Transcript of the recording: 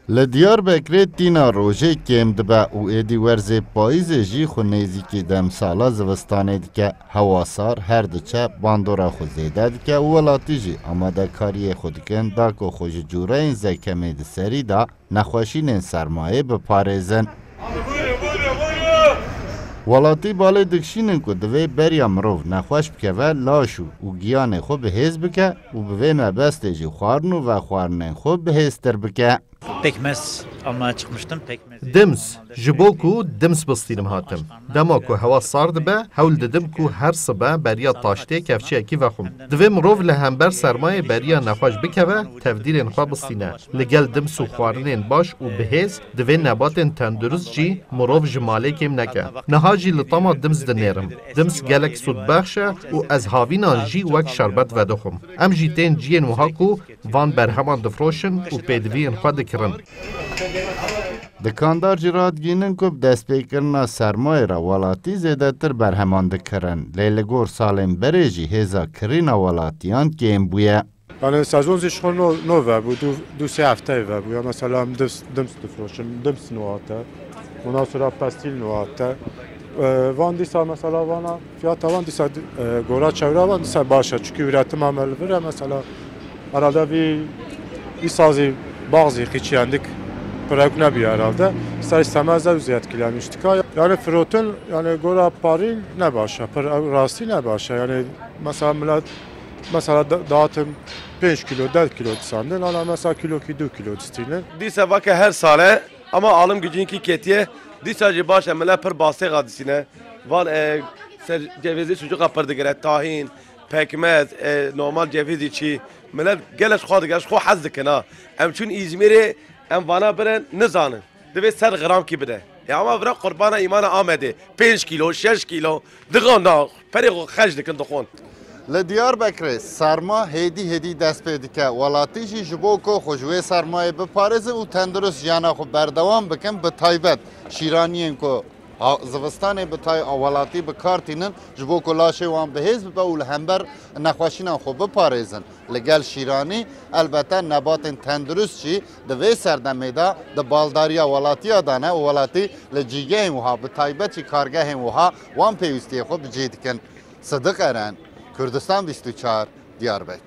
لدیاربکر تینا روژه کم دبه و ایدی ورز پاییز جی خو نیزیکی دم سالا زوستانه دیکه هواسار هر دچه باندورا خو زیده دیکه و ولاتی جی آماده کاری خودکن دا که خوش جوره این زکمه دی سری دا نخوشین سرمایه بپارزن. ولاتی بالی دکشینن که دوی بریا مروف نخوش بکه و لاشو و گیان خو بهیز بکه و بوی مبسته جی خوارنو و خوارنن خو بهیزتر بکه. Pekmez almaya çıkmıştım. Pekmez. دمس جبوكو دمس بستيرم هاتم دماكو هوا صارد به هول ددمكو هر صبح بريا طاشته كفچه اكي وخم دوه مروف لهمبر سرمایه بريا نخواش بكوه تفدير انخوا بستينه لگل دمس و خوارنين باش و بهز دوه نبات تندرست جي مروف جماله كم نكه نهاجي لطاما دمس دنيرم دمس گلك سود بخشه و از هاوينان جي وك شربت ودخم ام جي تين جين وهاكو وان برهمان دفروشن و پیدوی انخوا دکرن دکاندار جرات گینن که دست پیکرنا سرمایه را ولاتی زیده تر برهمان دکرن لیلگور سالم بریجی هزا کرینا ولاتیان کم بویه. Yani sezon zişkon nove bu du se hafte ve bu ya mesela dums difroşum dums nuata ondan sonra pastil nuata van disa mesela vana fiyata van disa gora çevre van disa başa çünkü üretim amel var mesela arada bir sazı bazı hiçyandık bırak ne bir herhalde ister istemez de etkilenmiştik yani frotun yani gora paril ne başa rasti ne başa yani mesela dağıtım 5 kilo 4 kilo sandın ama mesela kilo ki 2 kilo isteyler. Dise vaka her sale ama alım gücün ki ketiye dise baş emela per bası gadisine van cevizi sucuk apırdı gere tahin pekmez normal ceviz içi millet geleş xadı geleş xo haz dikena em çün İzmir'e em vana beren nizanın deve ser gram ki bide ya ama bırak kurbana imana amedi 5 kilo 6 kilo dıgana peri xaj dikin dıkon لدیاربکر سرما هدی دست پیدا که ولاتی جی جبو کو خوشوی سرمایه بپارزه و تندرست جانا خو بردوام بکن به تایبت شیرانیین کو زوستانه به تای ولاتی به کارتینن جبو کو لاشه وان به حزب به اول همبر نخواشینا خو بپارزن لگل شیرانی البته نبات تندرست چی دوی سردمیدا د بالداریا ولاتی دانه ولاتی لجیگه وها به تایبت چی کارگاه وها وان پیوستی خو بجیدکن صدق ارن کردستان 24 دیاربکر